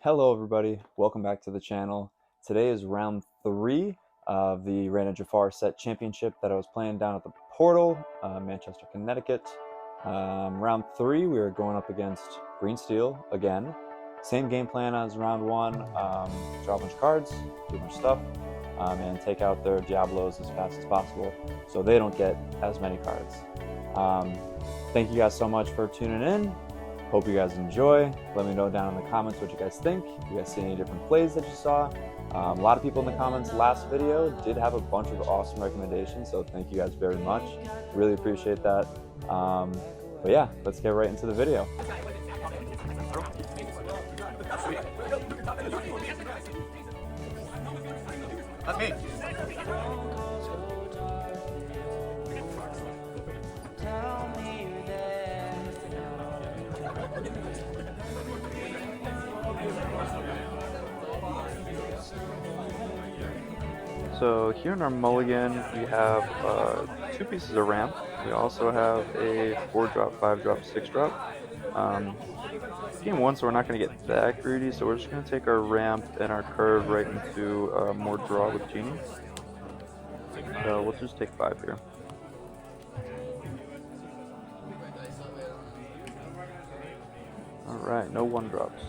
Hello everybody, welcome back to the channel. Today is round 3 of the Raina Jafar Set Championship that I was playing down at the Portal, Manchester, Connecticut. Round 3 we are going up against Green Steel again. Same game plan as round 1, draw a bunch of cards, do a bunch of stuff, and take out their Diablos as fast as possible so they don't get as many cards. Thank you guys so much for tuning in. Hope you guys enjoy. Let me know down in the comments what you guys think. You guys see any different plays that you saw? A lot of people in the comments last video did have a bunch of awesome recommendations, so thank you guys very much. Really appreciate that. But yeah, let's get right into the video. That's me. So here in our mulligan, we have 2 pieces of ramp. We also have a 4-drop, 5-drop, 6-drop. Game 1, so we're not going to get that greedy, so we're just going to take our ramp and our curve right into more draw with Genie. So we'll just take 5 here. Alright, no 1-drops.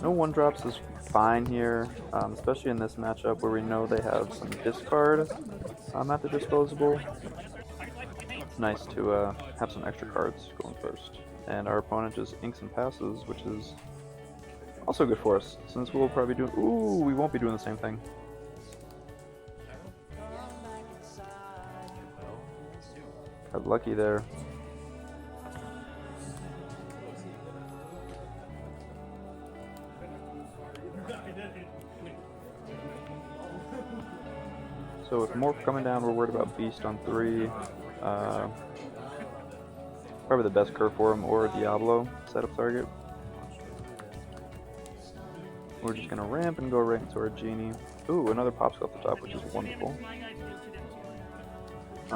No 1-drops is fine here, especially in this matchup where we know they have some discard at the disposable. It's nice to have some extra cards going first. And our opponent just inks and passes, which is also good for us, since we'll probably do. Ooh, we won't be doing the same thing. Got lucky there. So with Morph coming down, we're worried about Beast on 3. Probably the best curve for him, or Diablo setup target. We're just gonna ramp and go right into our Genie. Ooh, another popsicle off the top, which is wonderful.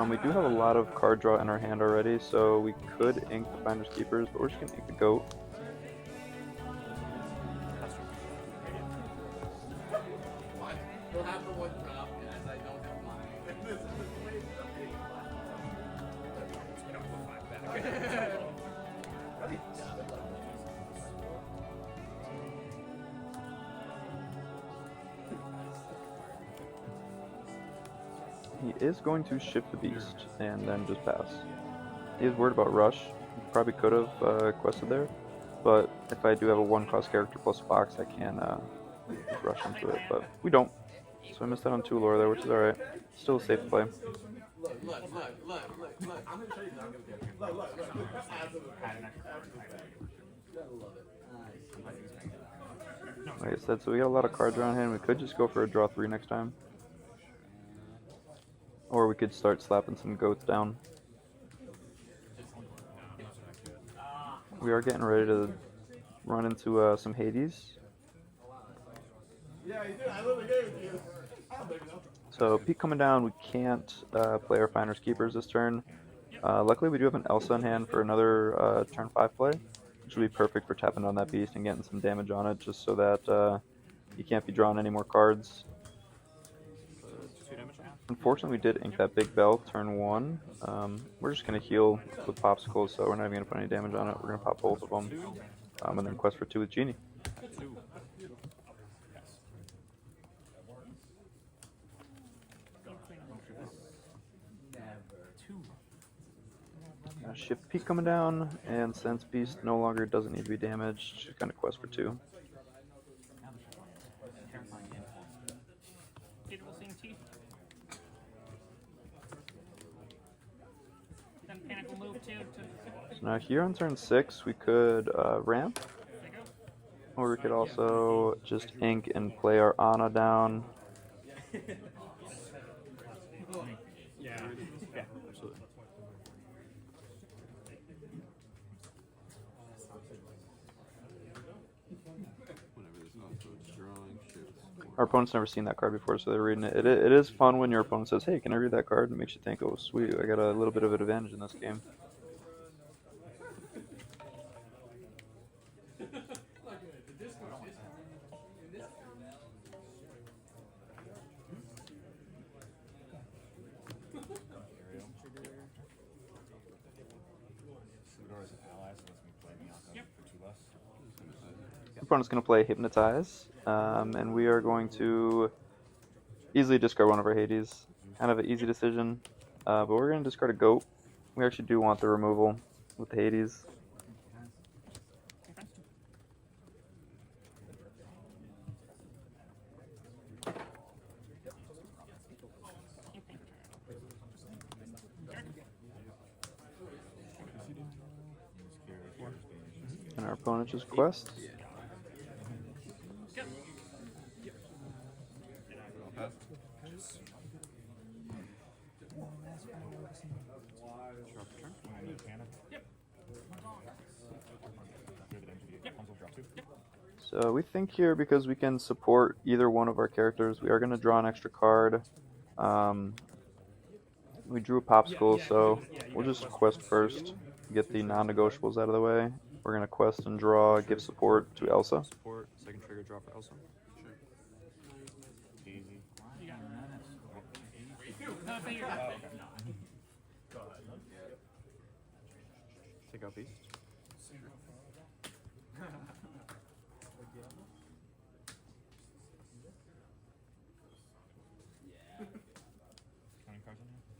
We do have a lot of card draw in our hand already, so we could ink the Finders Keepers, but we're just gonna ink the Goat. He is going to shift the Beast and then just pass. He is worried about Rush. Probably could have quested there, but if I do have a 1-cost character plus a box, I can just rush into it, but we don't. So I missed out on 2 lore there, which is alright. Still a safe play. Like I said, so we got a lot of cards around hand. We could just go for a draw 3 next time. Or we could start slapping some goats down. We are getting ready to run into some Hades. So Pete coming down, we can't play our Finders Keepers this turn. Luckily we do have an Elsa in hand for another turn 5 play, which would be perfect for tapping on that Beast and getting some damage on it, just so that he can't be drawing any more cards. Unfortunately, we did ink that Big Bell turn 1. We're just going to heal with Popsicles, so we're not even going to put any damage on it. We're going to pop both of them, and then quest for 2 with Genie. Shift Peak coming down, and since Beast no longer doesn't need to be damaged, just going to quest for 2. So now here on turn 6, we could ramp, or we could also just ink and play our Ana down. Yeah, absolutely. Our opponent's never seen that card before, so they're reading it. It is fun when your opponent says, hey, can I read that card? And it makes you think, oh, sweet, I got a little bit of an advantage in this game. opponent's going to play Hypnotize, and we are going to easily discard one of our Hades. Kind of an easy decision, but we're going to discard a Goat. We actually do want the removal with the Hades. And our opponent just Quest. So we think here, because we can support either one of our characters, we are going to draw an extra card. We drew a Popsicle, so we'll just Quest first, get the non-negotiables out of the way. We're going to Quest and draw, give support to Elsa. Support, second trigger draw for Elsa. Easy. Take out Beast.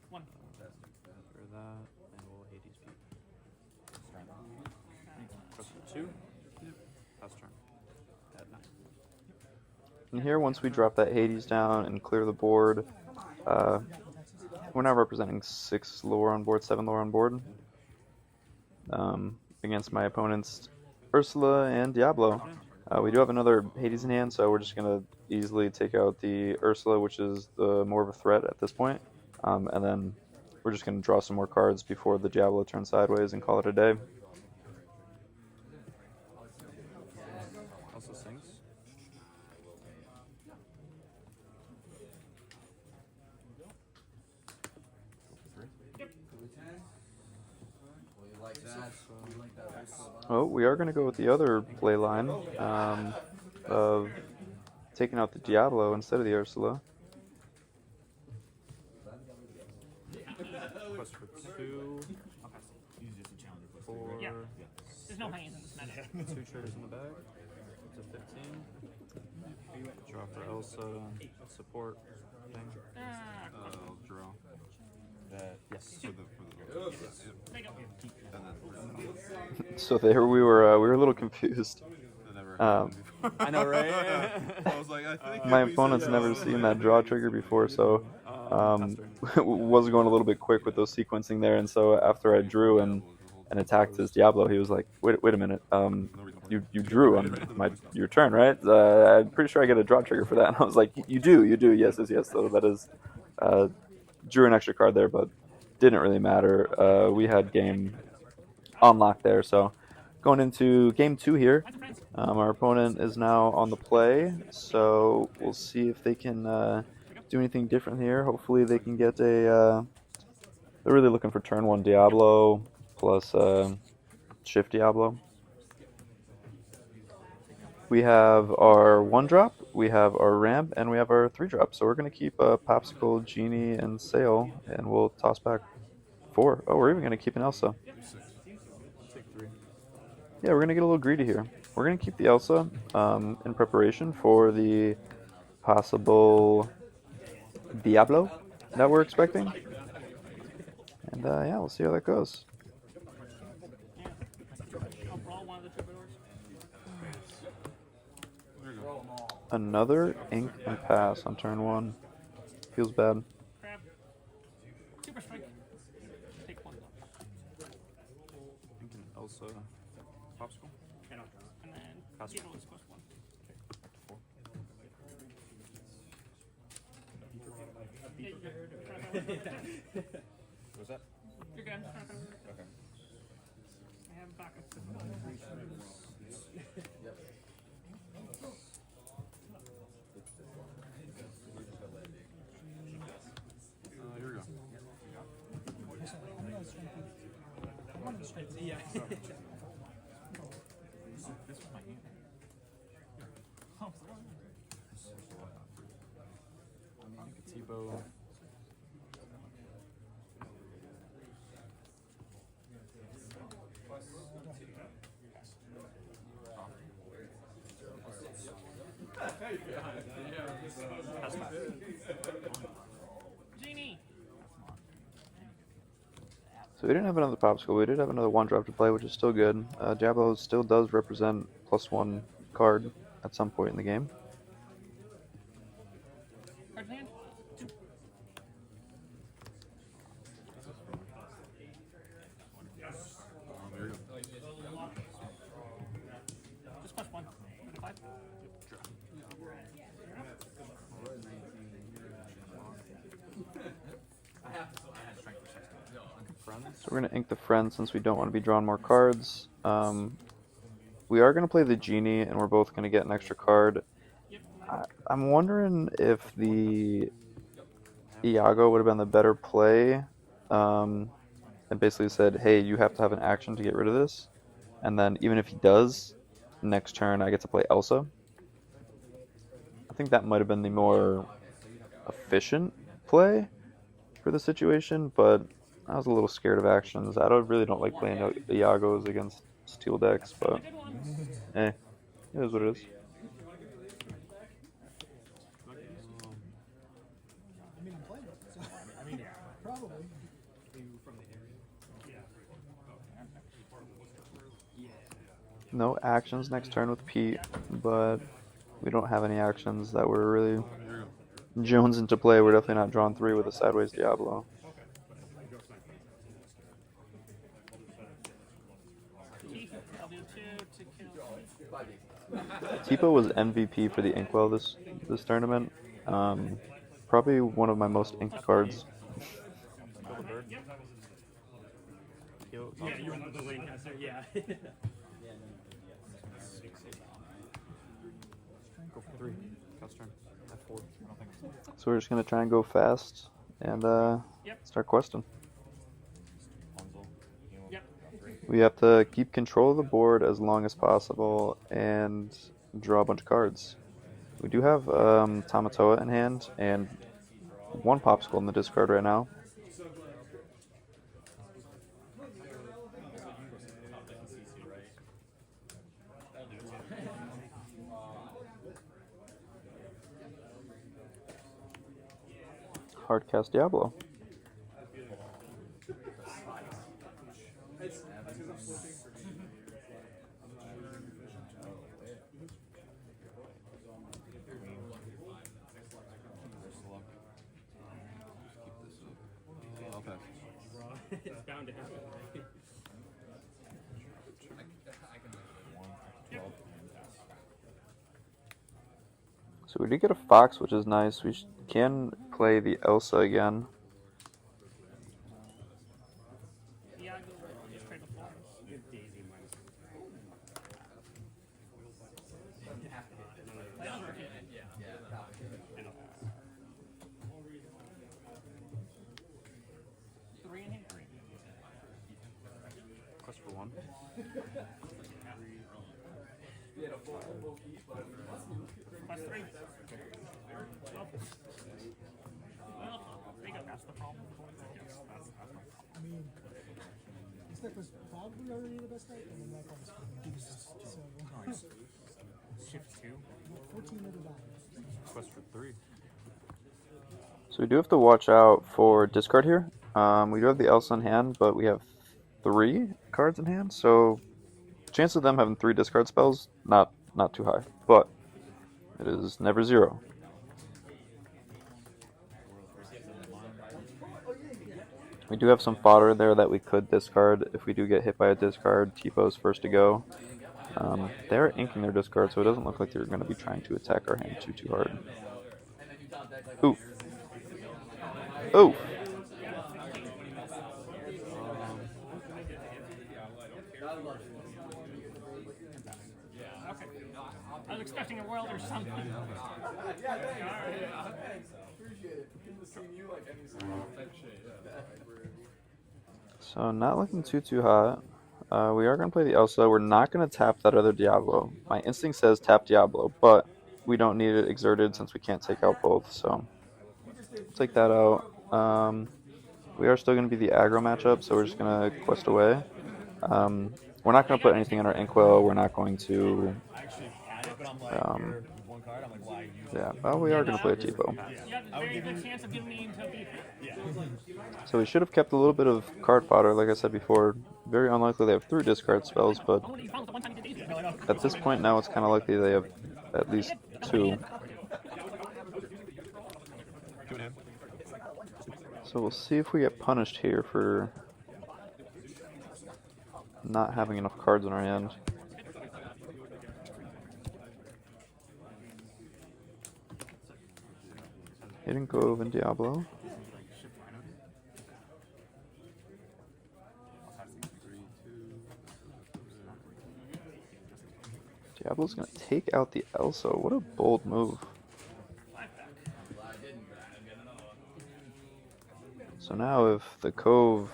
One. For that, and we'll Hades beat. Press for 2. Pass turn. At 9. And here, once we drop that Hades down and clear the board, we're now representing 6 lore on board, 7 lore on board, against my opponent's Ursula and Diablo. We do have another Hades in hand, so we're just going to easily take out the Ursula, which is the more of a threat at this point. And then we're just going to draw some more cards before the Diablo turns sideways and call it a day. Also sings. Oh, we are going to go with the other play line of taking out the Diablo instead of the Ursula. Quest for 2. 4. Yeah. There's no hanging in this match. 2 triggers in the bag. To 15. Draw for Elsa. Support thing. I'll draw. Yes. For the So there we were a little confused. that never happened before. I know, right? I was like, I think My we opponent's said never that. seen that draw trigger before, so was going a little bit quick with those sequencing there. And so after I drew and attacked his Diablo, he was like, "Wait a minute, you drew on your turn, right? I'm pretty sure I get a draw trigger for that." And I was like, "You do, yes." So that is drew an extra card there, but didn't really matter. We had game on lock there, so going into game 2 here. Our opponent is now on the play, so we'll see if they can do anything different here. Hopefully they can get a... they're really looking for turn 1 Diablo plus shift Diablo. We have our 1-drop, we have our ramp, and we have our 3-drop. So we're going to keep Popsicle, Genie, and Sail, and we'll toss back 4. Oh, we're even going to keep an Elsa. Take 3. Yeah, we're going to get a little greedy here. We're going to keep the Elsa in preparation for the possible Diablo that we're expecting. And yeah, we'll see how that goes. I'll brawl one of the troubadours. Another ink and pass on turn 1. Feels bad. Crab. Super strike. Take 1 though. Thinking Elsa. Popsicle. And then Pass. Diablo is +1. 4. What's that? You're good. Okay. I have backup. Here we go. Yeah. This was my hand. Tebow. Genie. So we didn't have another popsicle. We did have another 1-drop to play, which is still good. Diablo still does represent +1 card at some point in the game. Card hand. There you go. Just +1. 5. So we're going to ink the friend since we don't want to be drawing more cards. We are going to play the genie, and we're both going to get an extra card. I'm wondering if the Iago would have been the better play. And basically said, hey, you have to have an action to get rid of this. And then even if he does, next turn I get to play Elsa. I think that might have been the more efficient play for the situation, but I was a little scared of actions. I really don't like playing Iagos against steel decks, but it is what it is. Probably. No actions next turn with Pete, but we don't have any actions that were really Jones into play. We're definitely not drawing 3 with a sideways Diablo. I'll do 2 to kill. Tipo was MVP for the Inkwell this tournament. Probably one of my most inked cards. Kill the bird. Kill. Yeah, you're on the lane caster. Yeah. Go for 3. Cast turn. At 4. I don't think so. So we're just gonna try and go fast and start questing. Yep. We have to keep control of the board as long as possible and draw a bunch of cards. We do have Tamatoa in hand and 1 popsicle in the discard right now. Hard cast Diablo. I'll pass. It's bound to happen. So we did get a Fox, which is nice. We can play the Elsa again. Yeah, just trade the floor. Daisy minus. Three in hand. 3. Quest for 1. Plus 3. Well, there you go. That's the problem. Yes, that's my problem. I mean, this deck was probably already the best deck, and then that comes so Shift 2. 14 of the bottom. Quest for 3. So we do have to watch out for discard here. We do have the Elsa in hand, but we have 3 cards in hand, so chance of them having 3 discard spells, not too high, but it is never 0. We do have some fodder there that we could discard. If we do get hit by a discard, Tipo's first to go. They're inking their discard, so it doesn't look like they're going to be trying to attack our hand too hard. Ooh. Ooh. Okay. I was expecting a world or something. So not looking too hot. We are going to play the Elsa. We're not going to tap that other Diablo. My instinct says tap Diablo, but we don't need it exerted since we can't take out both, so take that out. We are still going to be the aggro matchup, so we're just going to quest away. We're not going to put anything in our Inkwell. We're not going to Yeah, well, we are going to play a Tipo. You have a very good chance of giving me into people. So we should have kept a little bit of card fodder, like I said before. Very unlikely they have 3 discard spells, but at this point now it's kind of likely they have at least 2. So we'll see if we get punished here for not having enough cards in our hand. Hidden Cove and Diablo. Diablo's gonna take out the Elsa. What a bold move. So now if the Cove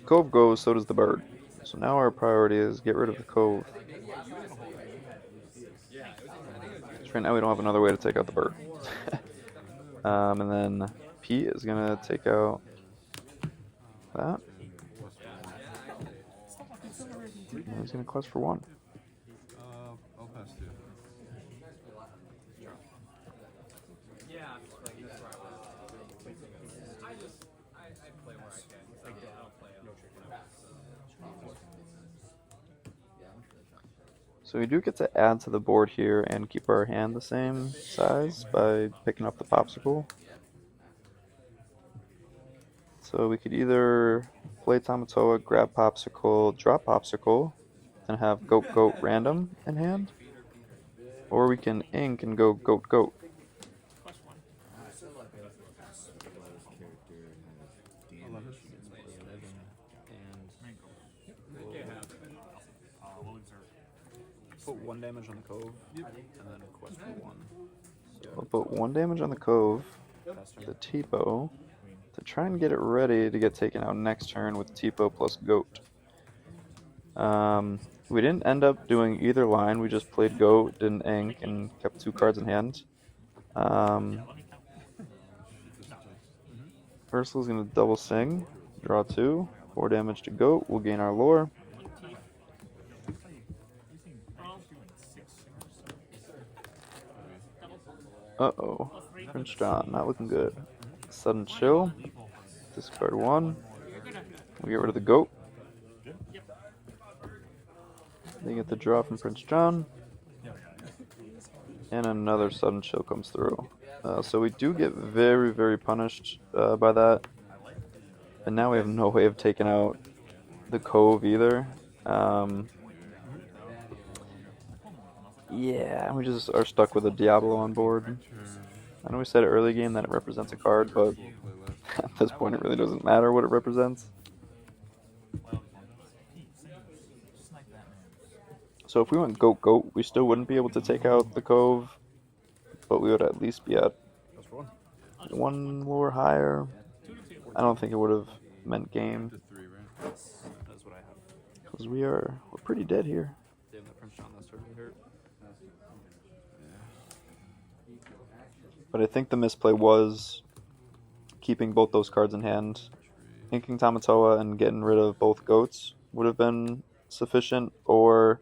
goes, so does the bird. So now our priority is get rid of the Cove. Right now we don't have another way to take out the bird. And then Pete is gonna take out that. And he's gonna quest for 1. Outpaced too. So we do get to add to the board here and keep our hand the same size by picking up the Popsicle. So we could either play Tamatoa, grab Popsicle, drop Popsicle, and have Goat Goat random in hand. Or we can ink and go Goat Goat. Put 1 damage on the Cove, and then quest for 1. We'll put 1 damage on the Cove, the Tipo, to try and get it ready to get taken out next turn with Tipo plus Goat. We didn't end up doing either line, we just played Goat, didn't ink, and kept 2 cards in hand. Ursula's going to double sing, draw 2, 4 damage to Goat, we'll gain our lore. Uh-oh, Prince John, not looking good. Sudden Chill, discard 1, we get rid of the Goat. They get the draw from Prince John, and another Sudden Chill comes through. So we do get very, very punished by that. And now we have no way of taking out the Cove either. Yeah, we just are stuck with a Diablo on board. I know we said early game that it represents a card, but at this point it really doesn't matter what it represents. So if we went Goat Goat, we still wouldn't be able to take out the Cove, but we would at least be at 1 lore higher. I don't think it would have meant game, That's what I have. because we're pretty dead here. Damn, that Prince John, that certainly hurt. But I think the misplay was keeping both those cards in hand. Inking Tamatoa and getting rid of both Goats would have been sufficient, or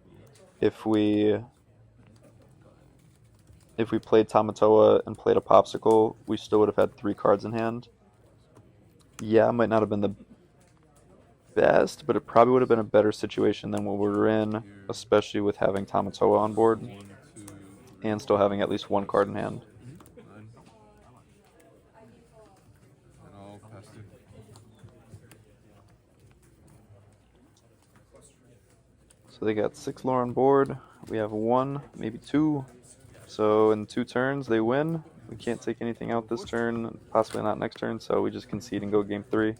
if we played Tamatoa and played a Popsicle, we still would have had 3 cards in hand. Yeah, it might not have been the best, but it probably would have been a better situation than what we were in, especially with having Tamatoa on board and still having at least 1 card in hand. So they got 6 lore on board. We have 1, maybe 2. So in 2 turns, they win. We can't take anything out this turn, possibly not next turn, so we just concede and go game 3.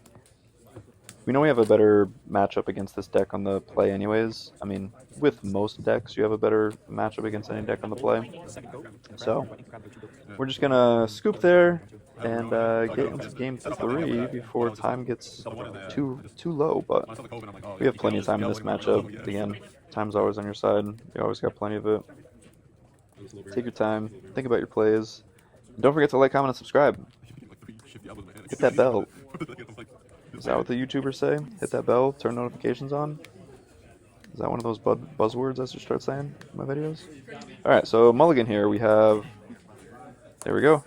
We know we have a better matchup against this deck on the play anyways. I mean, with most decks, you have a better matchup against any deck on the play. So we're just going to scoop there and get into game 3 before time gets too low, but we have plenty of time in this matchup. Again, time's always on your side. You always got plenty of it. Take your time, think about your plays. Don't forget to like, comment, and subscribe. Hit that bell. Is that what the YouTubers say? Hit that bell, turn notifications on. Is that one of those buzzwords I should start saying in my videos? Alright, so mulligan here, we have... There we go.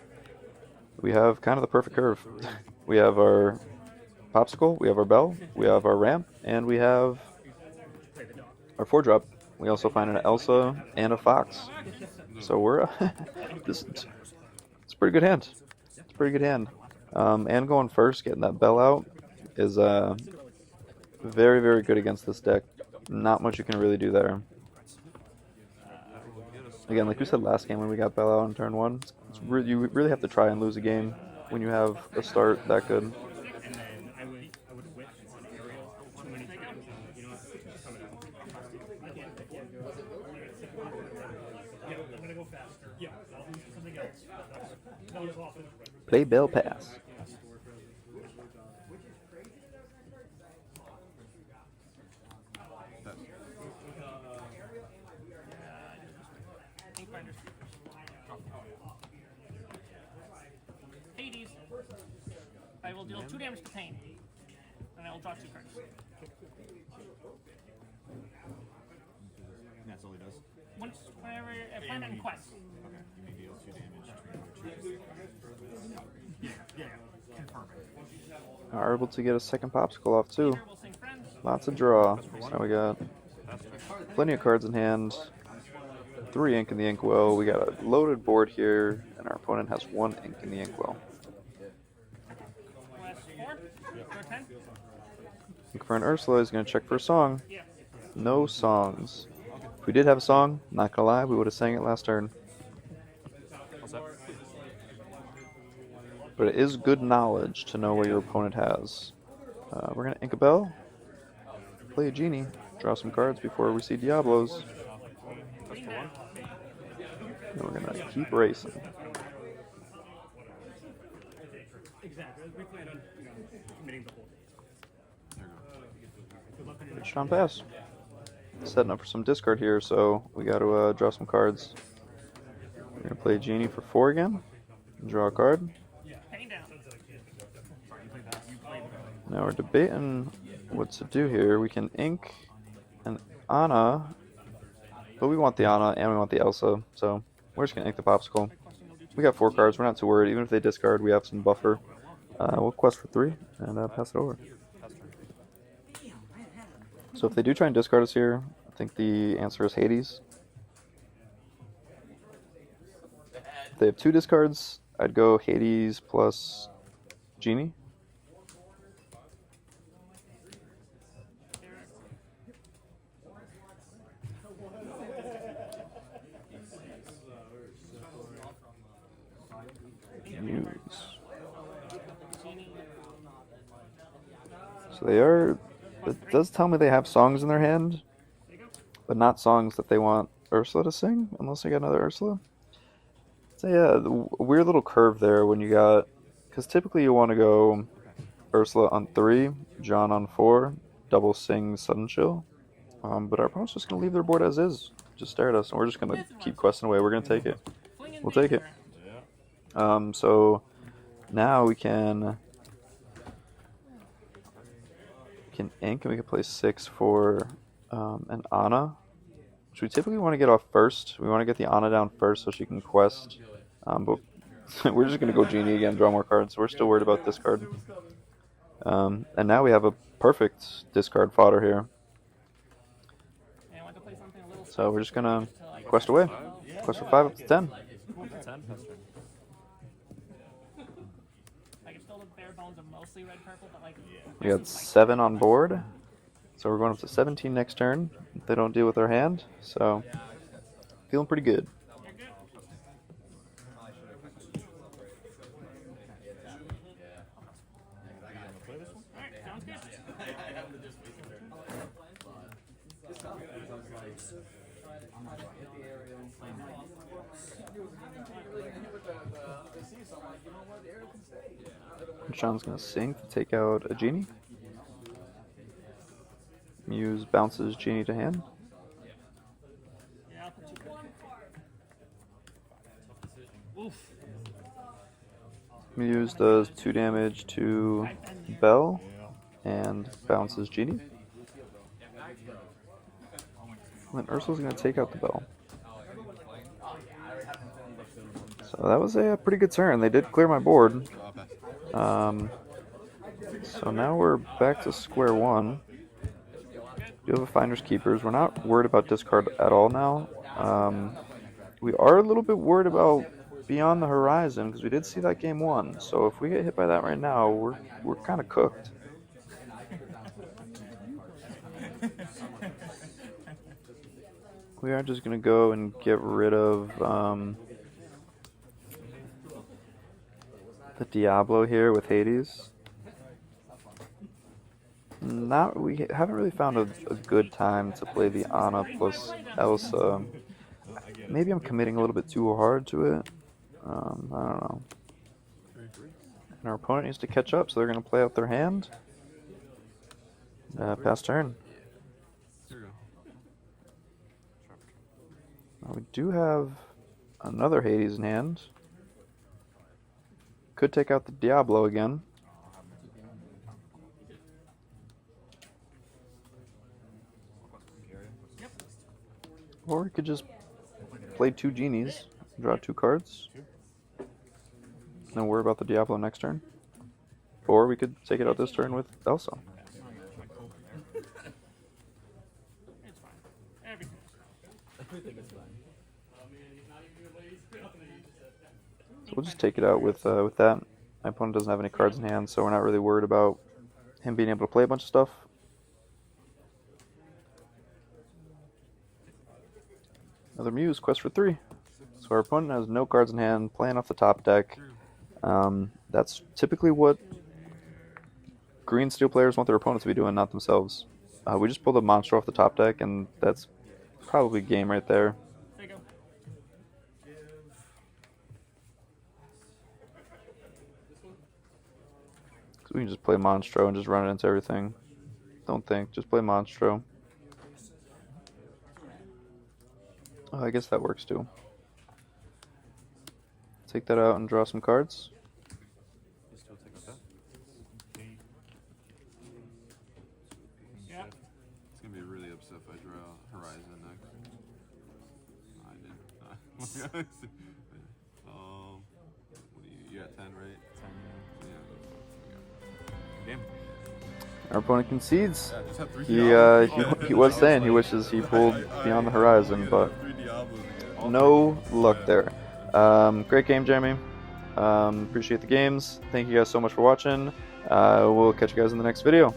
We have kind of the perfect curve. We have our popsicle, we have our bell, we have our ramp, and we have our 4-drop. We also find an Elsa and a Fox. So we're... it's a pretty good hand. It's a pretty good hand. And going first, getting that bell out, is very, very good against this deck. Not much you can really do there. Again, like we said last game when we got bell out on turn 1, you really have to try and lose a game when you have a start that good. Play bell pass. Hades. I will deal 2 damage to Pain, and I will draw 2 cards. That's all he does. Once, whenever I find that in quest. Okay, you may deal 2 damage. Are able to get a second popsicle off too. Lots of draw. So we got plenty of cards in hand. 3 ink in the inkwell. We got a loaded board here, and our opponent has 1 ink in the inkwell. Looking for an Ursula. He's going to check for a song. No songs. If we did have a song, not gonna lie, we would have sang it last turn. But it is good knowledge to know what your opponent has. We're going to ink a bell, play a genie, draw some cards before we see Diablos. And we're going to keep racing. Pitch on pass. Setting up for some discard here, so we got to draw some cards. We're going to play Genie for 4 again. Draw a card. Now we're debating what to do here. We can ink an Anna, but we want the Anna and we want the Elsa, so we're just going to ink the popsicle. We got 4 cards, we're not too worried. Even if they discard, we have some buffer. We'll quest for 3 and pass it over. So if they do try and discard us here, I think the answer is Hades. If they have 2 discards, I'd go Hades plus Genie. Muse. So they are... It does tell me they have songs in their hand, but not songs that they want Ursula to sing, unless I got another Ursula. So yeah, a weird little curve there when you got... Because typically you want to go Ursula on 3, John on 4, double sing Sudden Chill. But our opponent's just going to leave their board as is. Just stare at us, and we're just going to keep questing away. We're going to take it. We'll take it. So now we can ink, and we can play 6 for an Anna, which we typically want to get off first. We want to get the Anna down first so she can quest, but we're just going to go Genie again, draw more cards. We're still worried about discard. And now we have a perfect discard fodder here. So we're just going to quest away. Quest for 5 up to 10. We got 7 on board, so we're going up to 17 next turn if they don't deal with their hand, so feeling pretty good. Sean's going to sing to take out a Genie. Muse bounces Genie to hand. Muse does 2 damage to Bell and bounces Genie. And then Ursul's going to take out the bell. So that was a pretty good turn. They did clear my board. So now we're back to square one. We have a Finder's Keepers. We're not worried about discard at all now. We are a little bit worried about Beyond the Horizon because we did see that game one. So if we get hit by that right now, we're kind of cooked. We are just going to go and get rid of the Diablo here with Hades. We haven't really found a good time to play the Ana plus Elsa. Maybe I'm committing a little bit too hard to it. I don't know. And our opponent needs to catch up, so they're going to play out their hand. Pass turn. We do have another Hades in hand. Could take out the Diablo again. Or we could just play 2 genies, draw 2 cards, and then worry about the Diablo next turn. Or we could take it out this turn with Elsa. It's fine. Everything's fine. So we'll just take it out with that. My opponent doesn't have any cards in hand, so we're not really worried about him being able to play a bunch of stuff. Another Muse, quest for 3. So our opponent has no cards in hand, playing off the top deck. That's typically what green steel players want their opponents to be doing, not themselves. We just pulled a monster off the top deck, and that's probably game right there. There you go. So we can just play Monstro and just run it into everything. Don't think, just play Monstro. Oh, I guess that works too. Take that out and draw some cards. Yeah. It's gonna be really upset if I draw Horizon next. No, I didn't. What do you got 10, right? 10. Yeah. Game. Our opponent concedes. Yeah, just have 3 He Diablos. he was saying he wishes he pulled Beyond the Horizon, but no luck there. Great game, Jeremy. Appreciate the games. Thank you guys so much for watching. We'll catch you guys in the next video.